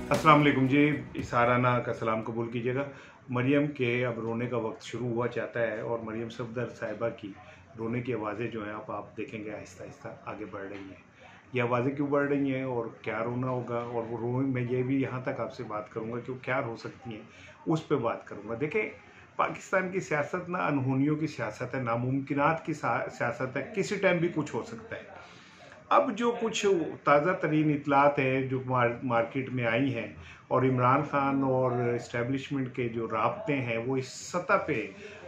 अस्सलाम वालेकुम जी। इसाराना का सलाम कबूल कीजिएगा। मरियम के अब रोने का वक्त शुरू हुआ चाहता है और मरियम सफदर साहिबा की रोने की आवाज़ें जो हैं अब आप देखेंगे आहिस्ता आहिस्ता आगे बढ़ रही हैं। ये आवाज़ें क्यों बढ़ रही हैं और क्या रोना होगा, और वो रो मैं ये भी यहाँ तक आपसे बात करूँगा कि वो क्या रो सकती हैं, उस पर बात करूँगा। देखें, पाकिस्तान की सियासत ना अनहोनियों की सियासत है, नामुमकिनात की सियासत है, किसी टाइम भी कुछ हो सकता है। अब जो कुछ ताज़ा तरीन इतलात हैं जो मार्केट में आई हैं, और इमरान खान और इस्टेब्लिशमेंट के जो राब्ते हैं वो इस सतह पे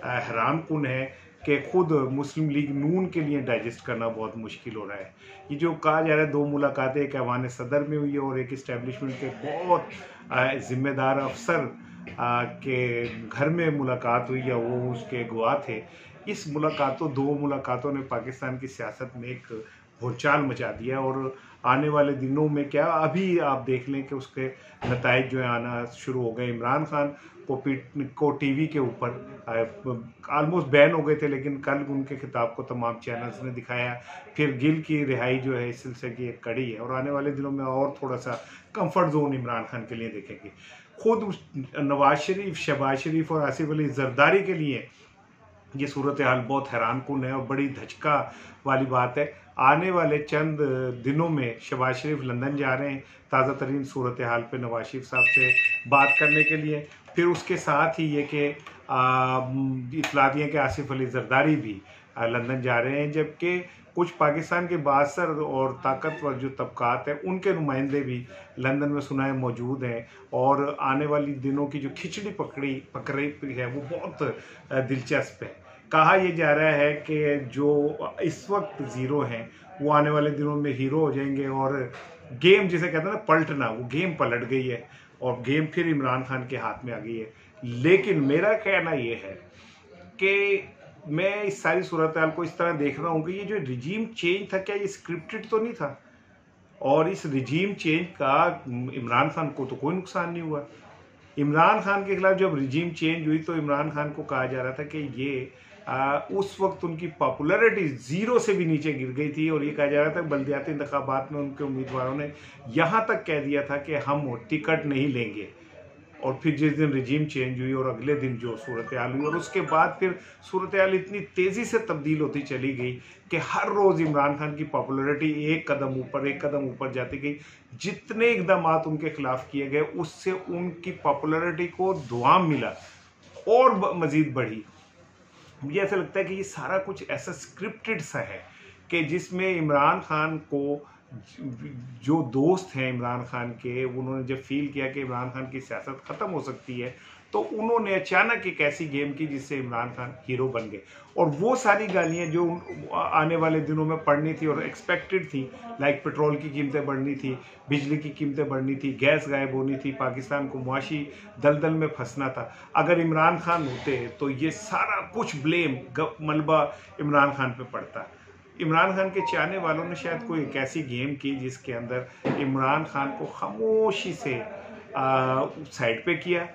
हैरानकुन है कि खुद मुस्लिम लीग नून के लिए डाइजेस्ट करना बहुत मुश्किल हो रहा है। ये जो कहा जा रहा है, दो मुलाकातें एक ऐवान सदर में हुई है और एक इस्टेब्लिशमेंट के बहुत ज़िम्मेदार अफसर के घर में मुलाकात हुई या वो उसके गवाह थे। इस दो मुलाकातों ने पाकिस्तान की सियासत में एक भूचाल मचा दिया, और आने वाले दिनों में क्या, अभी आप देख लें कि उसके नताइज जो है आना शुरू हो गए। इमरान खान को टीवी के ऊपर ऑलमोस्ट बैन हो गए थे, लेकिन कल उनके खिताब को तमाम चैनल्स ने दिखाया। फिर गिल की रिहाई जो है इस सिलसिले की एक कड़ी है, और आने वाले दिनों में और थोड़ा सा कंफर्ट जोन इमरान खान के लिए देखेंगे। खुद नवाज शरीफ, शहबाज शरीफ और आसिफ अली जरदारी के लिए ये सूरत हाल बहुत हैरानकुन है और बड़ी धचका वाली बात है। आने वाले चंद दिनों में शहबाज शरीफ लंदन जा रहे हैं ताज़ा तरीन सूरत हाल पे नवाज शरीफ साहब से बात करने के लिए। फिर उसके साथ ही ये कि इतला दी है कि आसिफ अली जरदारी भी लंदन जा रहे हैं, जबकि कुछ पाकिस्तान के बासर और ताकतवर जो तबकात हैं उनके नुमाइंदे भी लंदन में सुनाए मौजूद हैं। और आने वाली दिनों की जो खिचड़ी पकड़ी है वो बहुत दिलचस्प है। कहा यह जा रहा है कि जो इस वक्त ज़ीरो हैं वो आने वाले दिनों में हीरो हो जाएंगे, और गेम जिसे कहते हैं ना पलटना, वो गेम पलट गई है और गेम फिर इमरान खान के हाथ में आ गई है। लेकिन मेरा कहना ये है कि मैं इस सारी सूरत हाल को इस तरह देख रहा हूँ कि ये जो रिजीम चेंज था, क्या ये स्क्रिप्टेड तो नहीं था? और इस रिजीम चेंज का इमरान खान को तो कोई नुकसान नहीं हुआ। इमरान खान के खिलाफ जब रिजीम चेंज हुई तो इमरान खान को कहा जा रहा था कि ये उस वक्त उनकी पॉपुलैरिटी ज़ीरो से भी नीचे गिर गई थी, और ये कहा जा रहा था बल्दियाती इंतखाबात में उनके उम्मीदवारों ने यहाँ तक कह दिया था कि हम टिकट नहीं लेंगे। और फिर जिस दिन रिजीम चेंज हुई और अगले दिन जो सूरत हाल हुई, और उसके बाद फिर सूरत हाल इतनी तेज़ी से तब्दील होती चली गई कि हर रोज़ इमरान खान की पॉपुलैरिटी एक कदम ऊपर जाती गई। जितने इकदाम उनके खिलाफ किए गए उससे उनकी पॉपुलैरिटी को दुआम मिला और मज़ीद बढ़ी। मुझे ऐसा लगता है कि ये सारा कुछ ऐसा स्क्रिप्टेड सा है कि जिसमें इमरान खान को जो दोस्त हैं इमरान खान के, उन्होंने जब फील किया कि इमरान खान की सियासत ख़त्म हो सकती है तो उन्होंने अचानक एक ऐसी गेम की जिससे इमरान खान हीरो बन गए। और वो सारी गालियाँ जो आने वाले दिनों में पड़नी थी और एक्सपेक्टेड थी, लाइक पेट्रोल की कीमतें बढ़नी थी, बिजली की कीमतें बढ़नी थी, गैस गायब होनी थी, पाकिस्तान को मुआशी दलदल में फंसना था, अगर इमरान खान होते तो ये सारा कुछ ब्लेम मलबा इमरान खान पे पड़ता। इमरान खान के चाहने वालों ने शायद कोई एक ऐसी गेम की जिसके अंदर इमरान खान को खामोशी से साइड पे किया,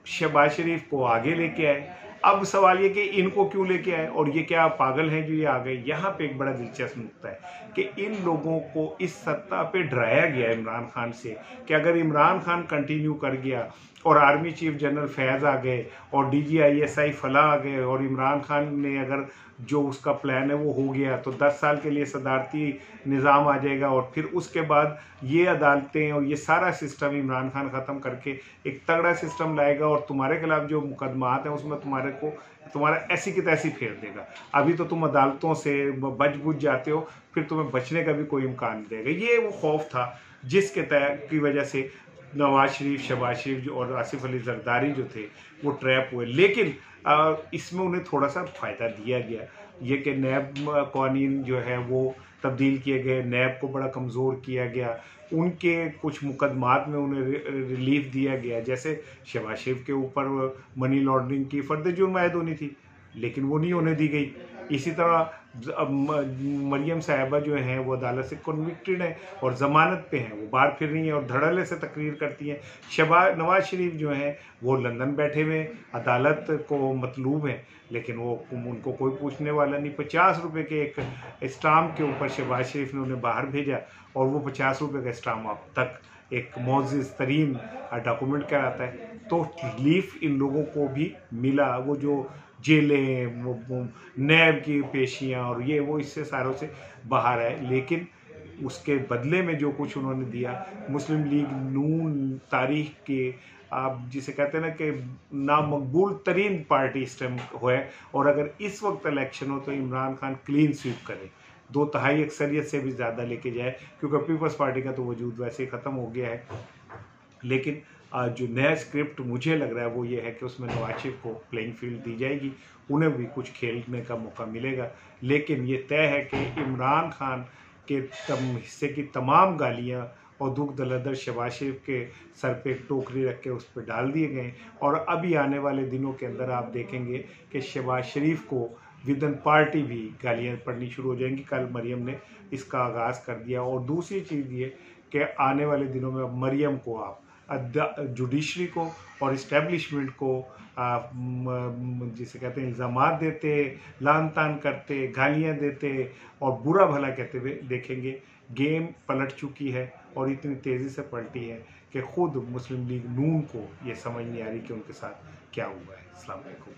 शहबाज शरीफ को आगे लेके आए। अब सवाल ये कि इनको क्यों लेके आए, और ये क्या पागल हैं जो ये आ गए? यहाँ पे एक बड़ा दिलचस्प नुकता है कि इन लोगों को इस सत्ता पे डराया गया इमरान खान से कि अगर इमरान खान कंटिन्यू कर गया और आर्मी चीफ जनरल फैज़ आ गए और DGISI फला आ गए और इमरान खान ने अगर जो उसका प्लान है वो हो गया तो 10 साल के लिए सदारती निज़ाम आ जाएगा, और फिर उसके बाद ये अदालतें और ये सारा सिस्टम इमरान खान ख़त्म करके एक तगड़ा सिस्टम लाएगा और तुम्हारे खिलाफ जो मुकदमात हैं उसमें तुम्हारा ऐसी की तैसी फेर देगा। अभी तो तुम अदालतों से बच बुझ जाते हो, फिर तुम्हें बचने का भी कोई इम्कान नहीं देगा। ये वो खौफ था जिसके की वजह से नवाज शरीफ, शहबाज शरीफ और आसिफ अली जरदारी जो थे वो ट्रैप हुए। लेकिन इसमें उन्हें थोड़ा सा फ़ायदा दिया गया, ये कि नैब कानून जो है वो तब्दील किए गए, नैब को बड़ा कमज़ोर किया गया, उनके कुछ मुकदमात में उन्हें रिलीफ दिया गया। जैसे शहबाज शरीफ के ऊपर मनी लॉन्ड्रिंग की फर्द जुर्म आयद होनी थी लेकिन वो नहीं होने दी गई। इसी तरह मरियम साहिबा जो हैं वो अदालत से कन्विक्टेड हैं और ज़मानत पे हैं, वो बाहर फिर रही हैं और धड़ल्ले से तकरीर करती हैं। नवाज शरीफ जो हैं वो लंदन बैठे हुए, अदालत को मतलूब हैं, लेकिन वो उनको कोई पूछने वाला नहीं। 50 रुपये के एक स्टाम्प के ऊपर शहबाज शरीफ ने उन्हें बाहर भेजा और वो 50 रुपये का स्टाम्प अब तक एक मोअज़्ज़ज़ तरीन डॉक्यूमेंट कहलाता है। तो रिलीफ इन लोगों को भी मिला, वो जो जेलें, वो नैब की पेशियाँ और ये वो इससे सारों से बाहर आए, लेकिन उसके बदले में जो कुछ उन्होंने दिया, मुस्लिम लीग नून तारीख के, आप जिसे कहते हैं ना कि नामकबूल तरीन पार्टी इस टाइम है, और अगर इस वक्त इलेक्शन हो तो इमरान खान क्लीन स्वीप करे, 2/3 अक्सरियत से भी ज़्यादा लेके जाए, क्योंकि पीपल्स पार्टी का तो वजूद वैसे ही ख़त्म हो गया है। लेकिन जो नया स्क्रिप्ट मुझे लग रहा है वो ये है कि उसमें नवाज शरीफ को प्लेइंग फील्ड दी जाएगी, उन्हें भी कुछ खेलने का मौका मिलेगा। लेकिन ये तय है कि इमरान खान के हिस्से की तमाम गालियाँ और दुख दलदर शहबाज शरीफ के सर पे एक टोकरी रख के उस पर डाल दिए गए, और अभी आने वाले दिनों के अंदर आप देखेंगे कि शहबाज शरीफ को विदन पार्टी भी गालियाँ पड़नी शुरू हो जाएंगी। कल मरियम ने इसका आगाज़ कर दिया। और दूसरी चीज़ ये कि आने वाले दिनों में अब मरियम को आप जुडिशरी को और इस्टेब्लिशमेंट को जिसे कहते हैं इल्ज़ामात देते, लान तान करते, गालियाँ देते और बुरा भला कहते हुए देखेंगे। गेम पलट चुकी है और इतनी तेज़ी से पलटी है कि खुद मुस्लिम लीग नून को ये समझ नहीं आ रही कि उनके साथ क्या हुआ है। अस्सलाम वालेकुम।